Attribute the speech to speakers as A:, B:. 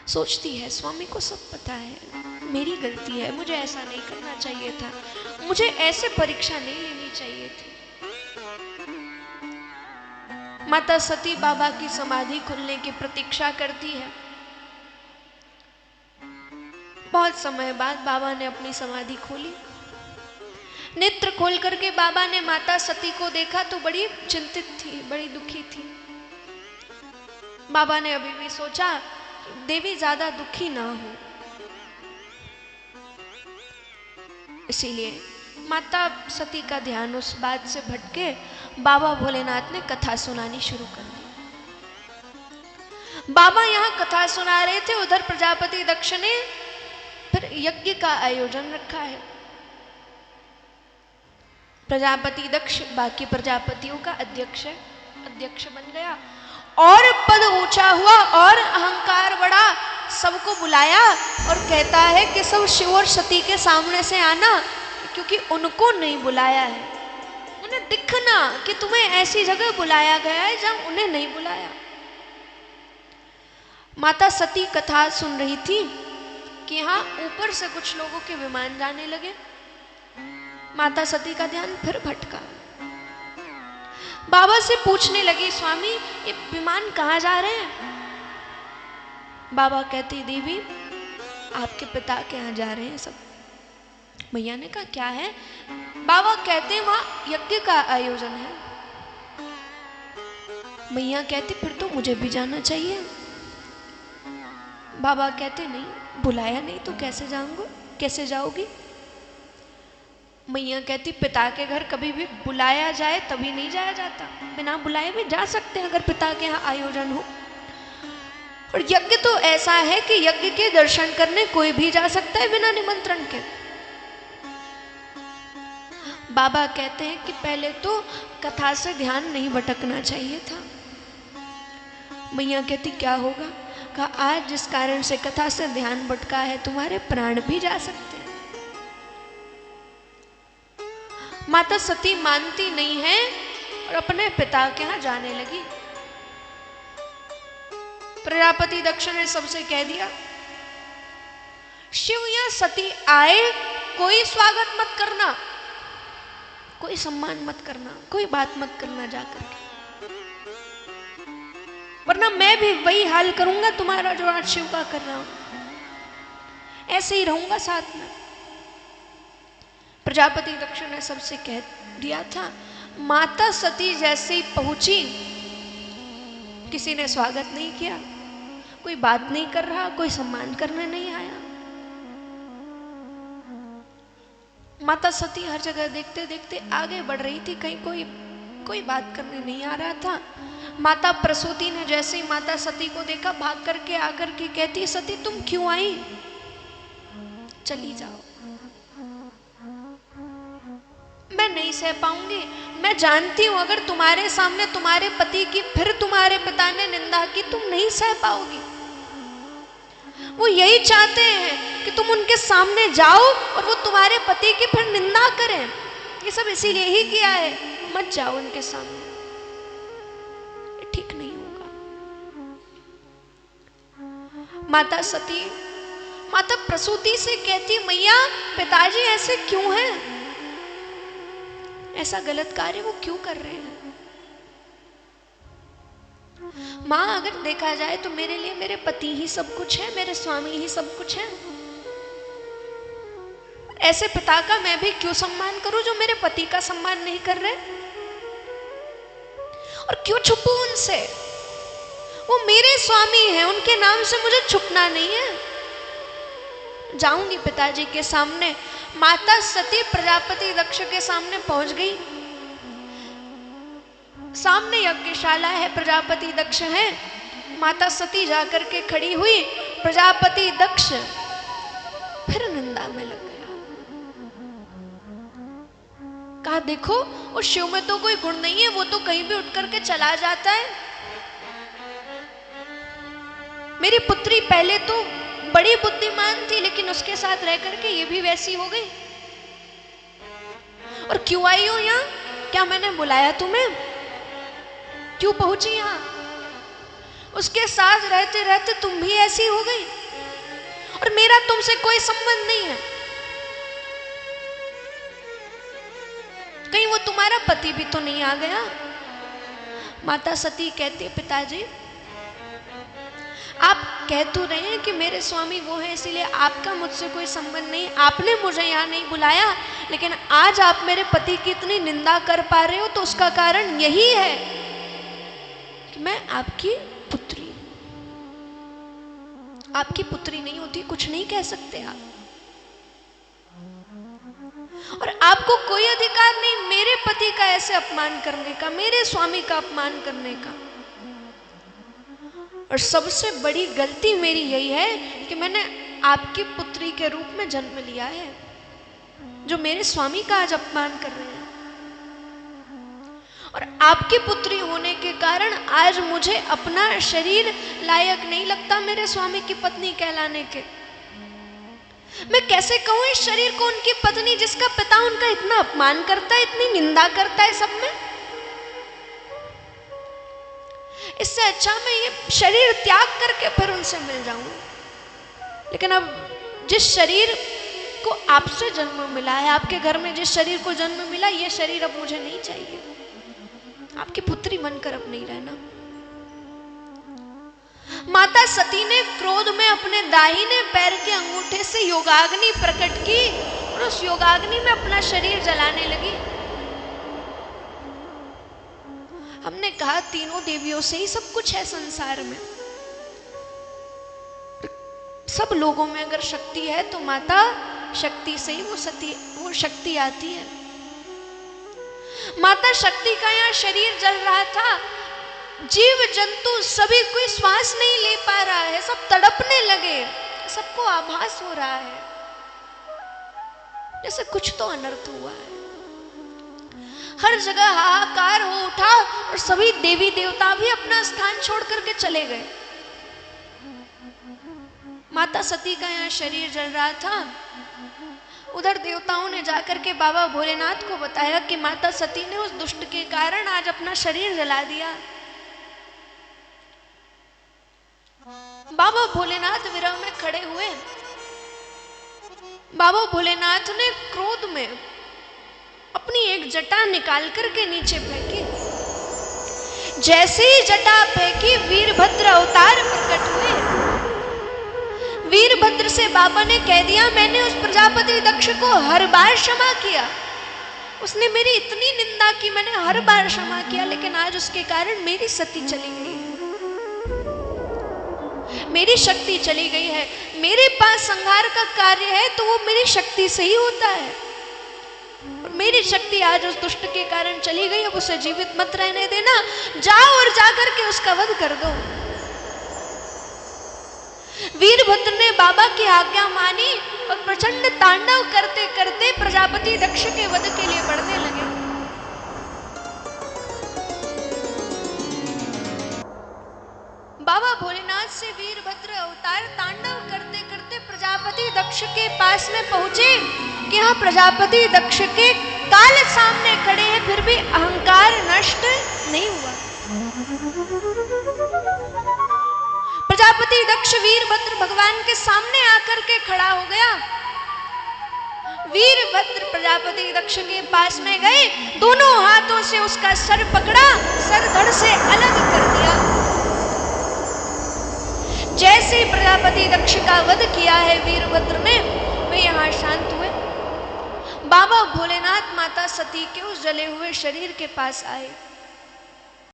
A: सोचती है स्वामी को सब पता है, मेरी गलती है, मुझे ऐसा नहीं करना चाहिए था, मुझे ऐसे परीक्षा नहीं लेनी चाहिए थी। माता सती बाबा की समाधि खुलने की प्रतीक्षा करती है। बहुत समय बाद बाबा ने अपनी समाधि खोली। नेत्र खोल करके बाबा ने माता सती को देखा तो बड़ी चिंतित थी, बड़ी दुखी थी। बाबा ने अभी भी सोचा देवी ज्यादा दुखी ना हो, इसीलिए माता सती का ध्यान उस बात से भटके बाबा भोलेनाथ ने कथा सुनानी शुरू कर दी। बाबा यहाँ कथा सुना रहे थे, उधर प्रजापति दक्ष ने फिर यज्ञ का आयोजन रखा है। प्रजापति दक्ष बाकी प्रजापतियों का अध्यक्ष बन गया और पद ऊंचा हुआ और अहंकार बढ़ा। सबको बुलाया और कहता है कि सब शिव और सती के सामने से आना, क्योंकि उनको नहीं बुलाया है, उन्हें दिखना कि तुम्हें ऐसी जगह बुलाया गया है जहां उन्हें नहीं बुलाया। माता सती कथा सुन रही थी कि यहाँ ऊपर से कुछ लोगों के विमान जाने लगे। माता सती का ध्यान फिर भटका। बाबा से पूछने लगी, स्वामी ये विमान कहाँ जा रहे हैं? बाबा कहती, देवी आपके पिता के यहाँ जा रहे हैं सब। मैया ने कहा क्या है? बाबा कहते वहां यज्ञ का आयोजन है। मैया कहती फिर तो मुझे भी जाना चाहिए। बाबा कहते नहीं, बुलाया नहीं तो कैसे जाऊंगा, कैसे जाओगी? मैया कहती पिता के घर कभी भी बुलाया जाए तभी नहीं जाया जाता, बिना बुलाए भी जा सकते हैं अगर पिता के यहाँ आयोजन हो। और यज्ञ तो ऐसा है कि यज्ञ के दर्शन करने कोई भी जा सकता है बिना निमंत्रण के। बाबा कहते हैं कि पहले तो कथा से ध्यान नहीं भटकना चाहिए था। मैया कहती क्या होगा? कहा आज जिस कारण से कथा से ध्यान भटका है तुम्हारे प्राण भी जा सकते हैं। माता सती मानती नहीं है और अपने पिता के यहाँ जाने लगी। प्रजापति दक्ष ने सबसे कह दिया, शिव या सती आए कोई स्वागत मत करना, कोई सम्मान मत करना, कोई बात मत करना जाकर के, वरना मैं भी वही हाल करूंगा तुम्हारा जो आज शिव का कर रहा हूं, ऐसे ही रहूंगा साथ में। प्रजापति दक्ष ने सबसे कह दिया था। माता सती जैसे ही पहुंची किसी ने स्वागत नहीं किया, कोई बात नहीं कर रहा, कोई सम्मान करने नहीं आया। माता सती हर जगह देखते देखते आगे बढ़ रही थी, कहीं कोई बात करने नहीं आ रहा था। माता प्रसूति ने जैसे ही माता सती को देखा भाग करके आकर के कहती, सती तुम क्यों आई? चली जाओ, मैं नहीं सह पाऊंगी। मैं जानती हूं अगर तुम्हारे सामने तुम्हारे पति की फिर तुम्हारे पिता ने निंदा की तुम नहीं सह पाओगी। वो यही चाहते हैं कि तुम उनके सामने जाओ और वो तुम्हारे पति की फिर निंदा करें। ये सब इसीलिए ही किया है, मत जाओ उनके सामने, ये ठीक नहीं होगा। माता सती माता प्रसूति से कहती, मैया पिताजी ऐसे क्यों हैं? ऐसा गलत कार्य वो क्यों कर रहे हैं? माँ अगर देखा जाए तो मेरे लिए मेरे पति ही सब कुछ है, मेरे स्वामी ही सब कुछ है। ऐसे पिता का मैं भी क्यों सम्मान करूं जो मेरे पति का सम्मान नहीं कर रहे? और क्यों छुपूं उनसे? वो मेरे स्वामी हैं, उनके नाम से मुझे छुपना नहीं है। जाऊंगी पिताजी के सामने। माता सती प्रजापति दक्ष के सामने पहुंच गई। सामने यज्ञशाला है, प्रजापति दक्ष है। माता सती जाकर के खड़ी हुई, प्रजापति दक्ष फिर निंदा में लग गया। कहा देखो उस शिव में तो कोई गुण नहीं है, वो तो कहीं भी उठ करके चला जाता है। मेरी पुत्री पहले तो बड़ी बुद्धिमान थी, लेकिन उसके साथ रह करके ये भी वैसी हो गई। और क्यों आई हो यहाँ? क्या मैंने बुलाया तुम्हें? क्यों पहुंची यहाँ? उसके साथ रहते रहते तुम भी ऐसी हो गई, और मेरा तुमसे कोई संबंध नहीं है। कहीं वो तुम्हारा पति भी तो नहीं आ गया? माता सती कहती, पिताजी आप कह तो रहे हैं कि मेरे स्वामी वो है, इसीलिए आपका मुझसे कोई संबंध नहीं, आपने मुझे यहाँ नहीं बुलाया, लेकिन आज आप मेरे पति की इतनी निंदा कर पा रहे हो तो उसका कारण यही है कि मैं आपकी पुत्री, आपकी पुत्री नहीं होती कुछ नहीं कह सकते आप, और आपको कोई अधिकार नहीं मेरे पति का ऐसे अपमान करने का, मेरे स्वामी का अपमान करने का। और सबसे बड़ी गलती मेरी यही है कि मैंने आपकी पुत्री के रूप में जन्म लिया है, जो मेरे स्वामी का आज अपमान कर रहे हैं। और आपकी पुत्री होने के कारण आज मुझे अपना शरीर लायक नहीं लगता मेरे स्वामी की पत्नी कहलाने के। मैं कैसे कहूं इस शरीर को उनकी पत्नी, जिसका पिता उनका इतना अपमान करता है, इतनी निंदा करता है सब में। इससे अच्छा मैं ये शरीर त्याग करके फिर उनसे मिल जाऊं। लेकिन अब जिस शरीर को आपसे जन्म मिला है, आपके घर में जिस शरीर को जन्म मिला, ये शरीर अब मुझे नहीं चाहिए। आपकी पुत्री बनकर अब नहीं रहना। माता सती ने क्रोध में अपने दाहिने पैर के अंगूठे से योगाग्नि प्रकट की और उस योगाग्नि में अपना शरीर जलाने लगी। हमने कहा तीनों देवियों से ही सब कुछ है संसार में। सब लोगों में अगर शक्ति है तो माता शक्ति से ही वो शक्ति आती है। माता शक्ति का यहाँ शरीर जल रहा था, जीव जंतु सभी कोई श्वास नहीं ले पा रहा है, सब तड़पने लगे, सबको आभास हो रहा है जैसे कुछ तो अनर्थ हुआ है। हर जगह हाहाकार हो उठा और सभी देवी देवता भी अपना स्थान छोड़ करके चले गए। माता सती का यहाँ शरीर जल रहा था। उधर देवताओं ने जाकर के बाबा भोलेनाथ को बताया कि माता सती ने उस दुष्ट के कारण आज अपना शरीर जला दिया। बाबा भोलेनाथ विरह में खड़े हुए। बाबा भोलेनाथ ने क्रोध में अपनी एक जटा निकाल करके नीचे फेंकी। जैसे ही जटा फेंकी वीरभद्र अवतार प्रकट हुए। वीरभद्र से बाबा ने कह दिया, मैंने उस प्रजापति दक्ष को हर बार क्षमा किया, उसने मेरी इतनी निंदा की, मैंने हर बार क्षमा किया, लेकिन आज उसके कारण मेरी सती चली गई है, मेरी शक्ति चली गई है। मेरे पास संहार का कार्य है तो वो मेरी शक्ति से ही होता है, और मेरी शक्ति आज उस दुष्ट के कारण चली गई। अब उसे जीवित मत रहने देना, जाओ और जाकर के उसका वध कर दो। वीरभद्र ने बाबा की आज्ञा मानी और प्रचंड तांडव करते करते प्रजापति दक्ष के वध के लिए बढ़ने लगे। बाबा भोलेनाथ से वीरभद्र अवतार तांडव करते करते प्रजापति दक्ष के पास में पहुंचे कि हाँ, प्रजापति दक्ष के काल सामने खड़े हैं, फिर भी अहंकार नष्ट नहीं हुआ। प्रजापति दक्ष वीरभद्र भगवान के सामने आकर के खड़ा हो गया। वीरभद्र प्रजापति दक्ष के पास में गए, दोनों हाथों से उसका सर पकड़ा, सर धड़ से अलग कर दिया। जैसे प्रजापति दक्ष का वध किया है वीरभद्र ने, वे यहाँ शांत हुए। बाबा भोलेनाथ माता सती के उस जले हुए शरीर के पास आए।